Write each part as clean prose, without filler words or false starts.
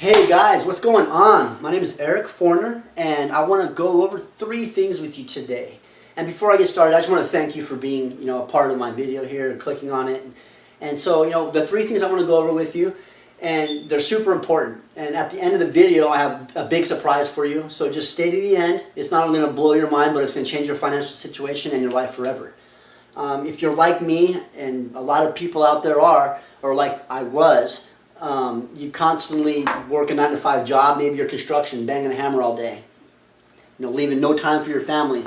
Hey guys, what's going on? My name is Eric Forner, and I want to go over 3 things with you today. And before I get started, I just want to thank you for being, a part of my video here and clicking on it. And so, the 3 things I want to go over with you, and they're super important. And at the end of the video, I have a big surprise for you. So just stay to the end. It's not only going to blow your mind, but it's going to change your financial situation and your life forever. If you're like me, and a lot of people out there are, or like I was, you constantly work a 9-to-5 job, maybe you're construction, banging a hammer all day. Leaving no time for your family.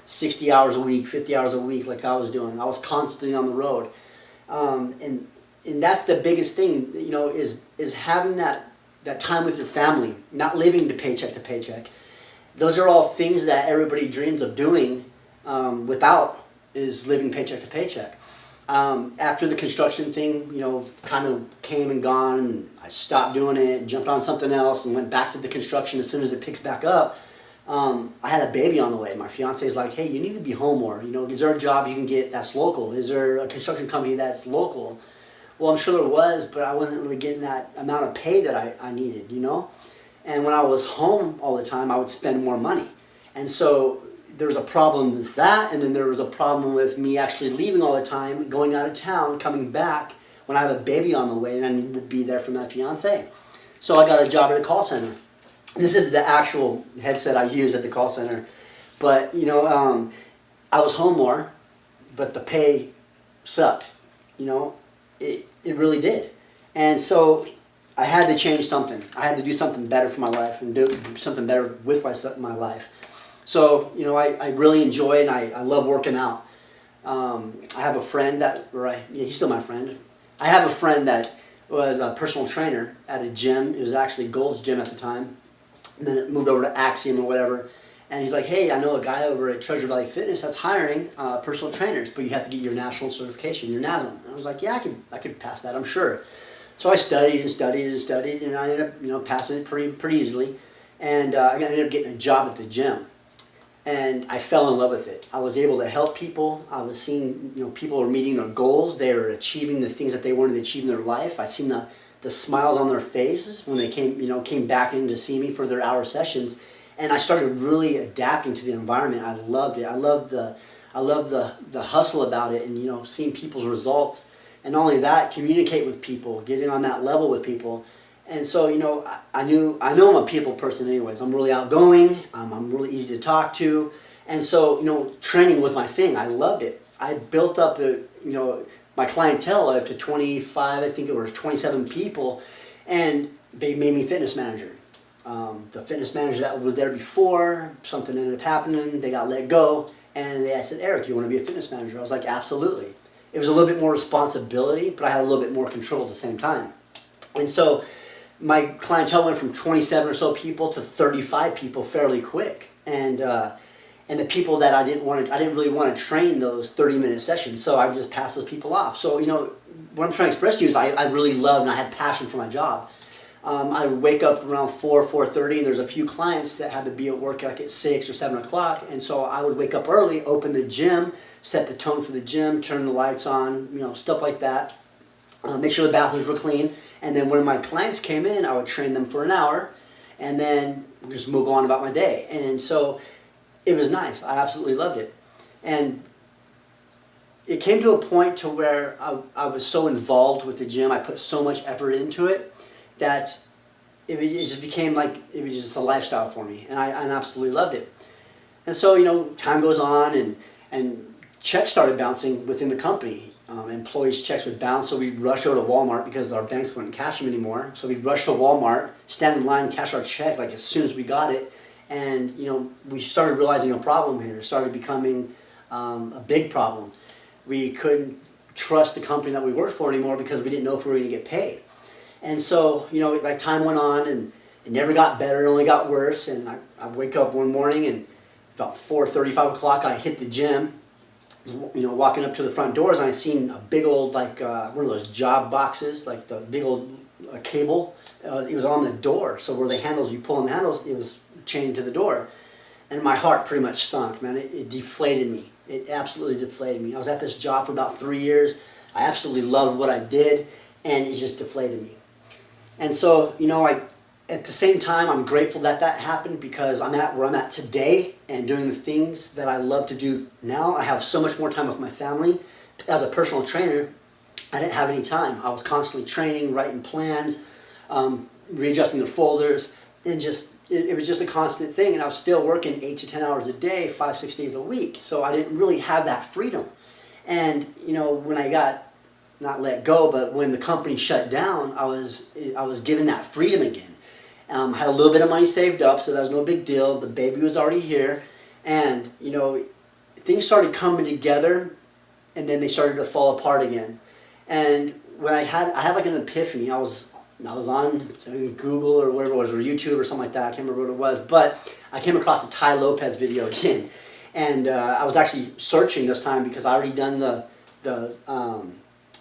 60 hours a week, 50 hours a week like I was doing. I was constantly on the road. And that's the biggest thing, is having that time with your family, not living to paycheck. Those are all things that everybody dreams of doing without is living paycheck to paycheck. After the construction thing, kind of came and gone, and I stopped doing it, jumped on something else, and went back to the construction as soon as it picks back up. I had a baby on the way. My fiance is like, hey, you need to be home more. Is there a job you can get that's local? Is there a construction company that's local? Well, I'm sure there was, but I wasn't really getting that amount of pay that I needed, And when I was home all the time, I would spend more money. And so there was a problem with that, and then there was a problem with me actually leaving all the time, going out of town, coming back when I have a baby on the way, and I needed to be there for my fiance. So I got a job at a call center. This is the actual headset I use at the call center. But, I was home more, but the pay sucked. It really did. And so I had to change something. I had to do something better for my life and do something better with my life. So, I really enjoy it, and I love working out. I have a friend he's still my friend. I have a friend that was a personal trainer at a gym. It was actually Gold's Gym at the time. And then it moved over to Axiom or whatever. And he's like, hey, I know a guy over at Treasure Valley Fitness that's hiring personal trainers, but you have to get your national certification, your NASM. And I was like, yeah, I could pass that, I'm sure. So I studied, and I ended up, passing it pretty easily. And I ended up getting a job at the gym. And I fell in love with it. I was able to help people. I was seeing, people were meeting their goals. They were achieving the things that they wanted to achieve in their life. I seen the smiles on their faces when they came back in to see me for their hour sessions. And I started really adapting to the environment. I loved it. I loved the hustle about it, and seeing people's results. And not only that, communicate with people, getting on that level with people. And so, I know I'm a people person anyways. I'm really outgoing. I'm really easy to talk to. And so, training was my thing. I loved it. I built up, my clientele up to 25, I think it was 27 people. And they made me fitness manager. The fitness manager that was there before, something ended up happening. They got let go. And I said, Eric, you want to be a fitness manager? I was like, absolutely. It was a little bit more responsibility, but I had a little bit more control at the same time. And so my clientele went from 27 or so people to 35 people fairly quick, and the people that I didn't really want to train those 30-minute sessions, so I would just pass those people off. So what I'm trying to express to you is I really loved and I had passion for my job. I would wake up around 4:30, and there's a few clients that had to be at work like at 6 or 7 o'clock, and so I would wake up early, open the gym, set the tone for the gym, turn the lights on, stuff like that. Make sure the bathrooms were clean, and then when my clients came in, I would train them for an hour, and then just move on about my day. And so it was nice. I absolutely loved it. And it came to a point to where I was so involved with the gym, I put so much effort into it, that it just became like, it was just a lifestyle for me, and I absolutely loved it. And so, time goes on, and checks started bouncing within the company. Employees' checks would bounce, so we'd rush over to Walmart because our banks wouldn't cash them anymore. So we'd rush to Walmart, stand in line, cash our check like as soon as we got it. And we started realizing a problem here. It started becoming a big problem. We couldn't trust the company that we worked for anymore because we didn't know if we were going to get paid. And so, like time went on, and it never got better, it only got worse. And I wake up one morning, and about 4:30, 5 o'clock, I hit the gym. Walking up to the front doors, and I seen a big old, one of those job boxes, like the big old cable. It was on the door, so where the handles, you pull on the handles, it was chained to the door. And my heart pretty much sunk, man. It deflated me. It absolutely deflated me. I was at this job for about 3 years. I absolutely loved what I did, and it just deflated me. And so, at the same time, I'm grateful that that happened because I'm at where I'm at today and doing the things that I love to do now. I have so much more time with my family. As a personal trainer, I didn't have any time. I was constantly training, writing plans, readjusting the folders, and it was just a constant thing. And I was still working 8 to 10 hours a day, 5, 6 days a week. So I didn't really have that freedom. And when I got not let go, but when the company shut down, I was given that freedom again. Had a little bit of money saved up, so that was no big deal. The baby was already here, and things started coming together, and then they started to fall apart again. And when I had like an epiphany. I was on Google or whatever it was, or YouTube or something like that. I can't remember what it was, but I came across a Tai Lopez video again, and I was actually searching this time because I already done the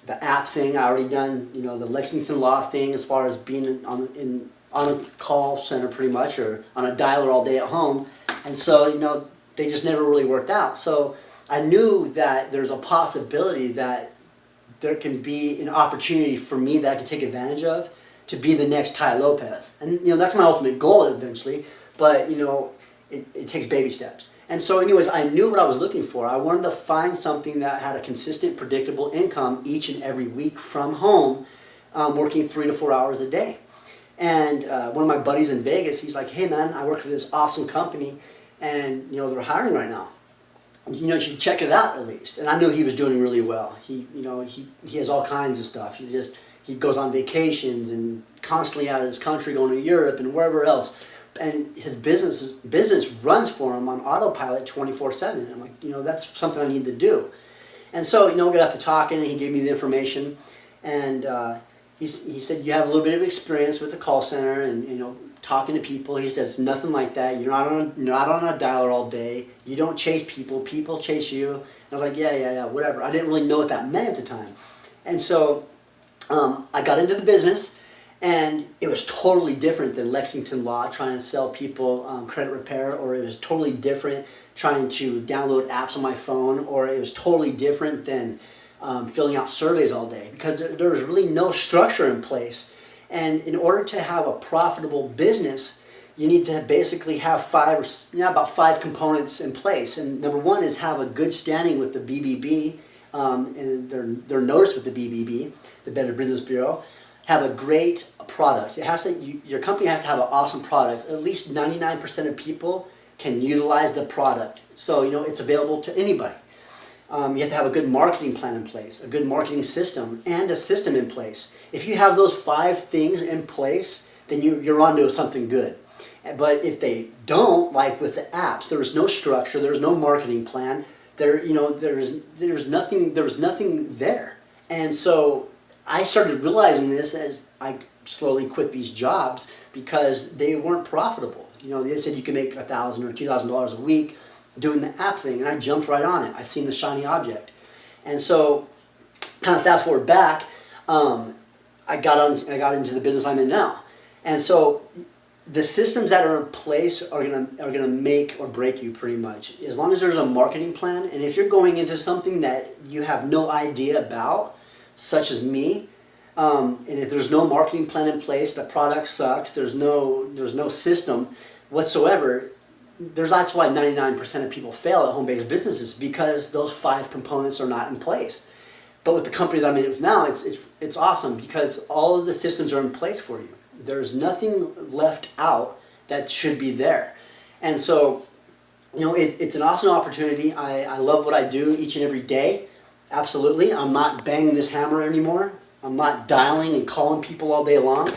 app thing. I already done the Lexington Law thing as far as being on a call center pretty much, or on a dialer all day at home. And so they just never really worked out. So I knew that there's a possibility that there can be an opportunity for me that I could take advantage of to be the next Tai Lopez. And that's my ultimate goal eventually, but it takes baby steps. And so anyways, I knew what I was looking for. I wanted to find something that had a consistent, predictable income each and every week from home, working 3 to 4 hours a day. And one of my buddies in Vegas, he's like, hey man, I work for this awesome company, and they're hiring right now. You should check it out at least. And I knew he was doing really well. He has all kinds of stuff. He goes on vacations and constantly out of his country, going to Europe and wherever else. And his business runs for him on autopilot 24/7. I'm like, that's something I need to do. And so, we got to talking, and he gave me the information, and he said, you have a little bit of experience with the call center and talking to people. He said, it's nothing like that. You're not on a dialer all day. You don't chase people. People chase you. And I was like, yeah, whatever. I didn't really know what that meant at the time. And so I got into the business, and it was totally different than Lexington Law, trying to sell people credit repair, or it was totally different trying to download apps on my phone, or it was totally different than filling out surveys all day, because there was really no structure in place. And in order to have a profitable business, you need to basically have about five components in place. And number one is have a good standing with the BBB, and they're noticed with the BBB, the Better Business Bureau. Have a great product. Your company has to have an awesome product. At least 99% of people can utilize the product, so it's available to anybody. You have to have a good marketing plan in place, a good marketing system, and a system in place. If you have those 5 things in place, then you're onto something good. But if they don't, like with the apps, there was no structure, there was no marketing plan, there was nothing there. And so I started realizing this as I slowly quit these jobs because they weren't profitable. They said you can make $1,000 or $2,000 a week doing the app thing, and I jumped right on it. I seen the shiny object. And so, kind of fast forward back, I got into the business I'm in now. And so the systems that are in place are gonna make or break you pretty much. As long as there's a marketing plan, and if you're going into something that you have no idea about, such as me, and if there's no marketing plan in place, the product sucks, there's no system whatsoever, that's why 99% of people fail at home-based businesses, because those 5 components are not in place. But with the company that I'm in with now, it's awesome because all of the systems are in place for you. There's nothing left out that should be there. And so, it's an awesome opportunity. I love what I do each and every day. Absolutely. I'm not banging this hammer anymore. I'm not dialing and calling people all day long.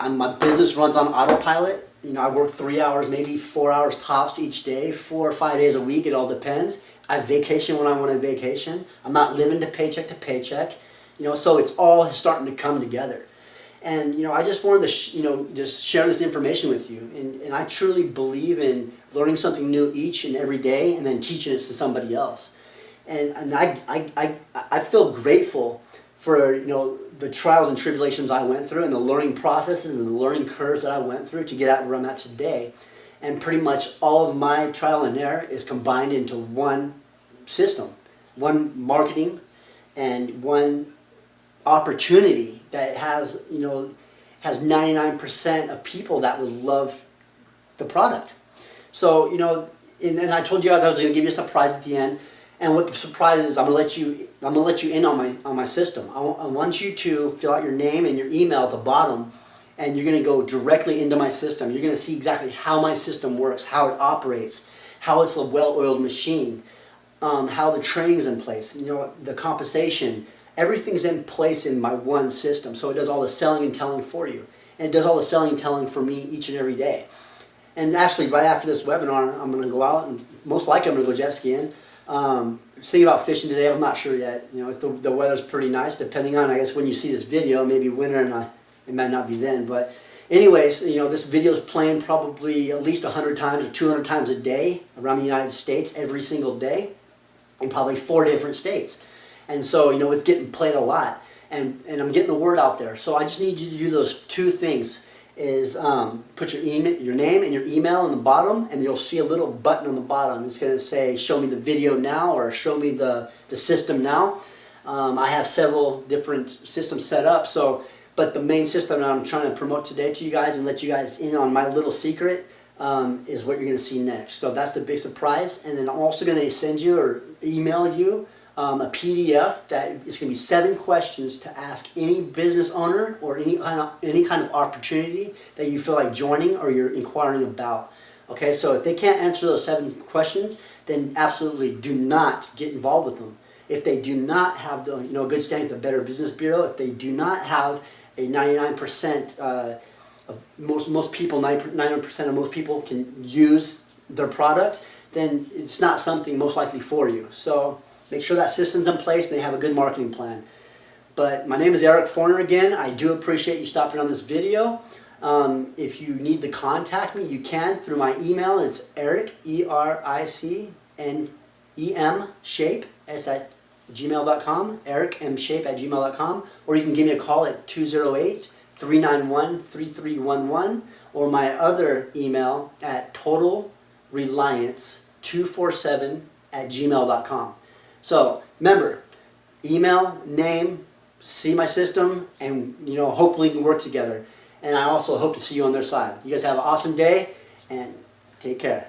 My business runs on autopilot. I work 3 hours, maybe 4 hours tops each day, 4 or 5 days a week. It all depends. I vacation when I want to vacation. I'm not living to paycheck. So it's all starting to come together. And I just wanted to just share this information with you. And I truly believe in learning something new each and every day, and then teaching it to somebody else. And I feel grateful for the trials and tribulations I went through, and the learning processes and the learning curves that I went through to get at where I'm at today. And pretty much all of my trial and error is combined into one system, one marketing, and one opportunity that has has 99% of people that would love the product. So, you know, and I told you guys I was going to give you a surprise at the end. And what the surprise is, I'm going to let you in on my system. I want you to fill out your name and your email at the bottom, and you're going to go directly into my system. You're going to see exactly how my system works, how it operates, how it's a well-oiled machine, how the training's in place, you know, the compensation. Everything's in place in my one system, so it does all the selling and telling for you. And it does all the selling and telling for me each and every day. And actually, right after this webinar, I'm going to go out and most likely I'm going to go jet skiing. Thinking about fishing today, I'm not sure yet. You know, the weather's pretty nice, depending on, I guess, when you see this video, maybe winter, and it might not be then. But anyways, you know, this video is playing probably at least 100 times or 200 times a day around the United States every single day in probably 4 different states. And so, you know, it's getting played a lot. And I'm getting the word out there. So I just need you to do those 2 things. Is put your name and your email in the bottom, and you'll see a little button on the bottom. It's going to say show me the video now, or show me the system now. I have several different systems set up, but the main system that I'm trying to promote today to you guys and let you guys in on my little secret is what you're going to see next. So that's the big surprise. And then I'm also going to send you or email you a PDF that is going to be 7 questions to ask any business owner or any kind of opportunity that you feel like joining or you're inquiring about. Okay, so if they can't answer those 7 questions, then absolutely do not get involved with them. If they do not have the good standing at the Better Business Bureau, if they do not have a 99% of most people, 99% of most people can use their product, then it's not something most likely for you. So make sure that system's in place and they have a good marketing plan. But my name is Eric Forner again. I do appreciate you stopping on this video. If you need to contact me, you can through my email. It's Eric, ERICNEM, shape, @gmail.com, ericmshape@gmail.com, or you can give me a call at 208-391-3311, or my other email at totalreliance247@gmail.com. So remember, email, name, see my system, and hopefully we can work together. And I also hope to see you on their side. You guys have an awesome day, and take care.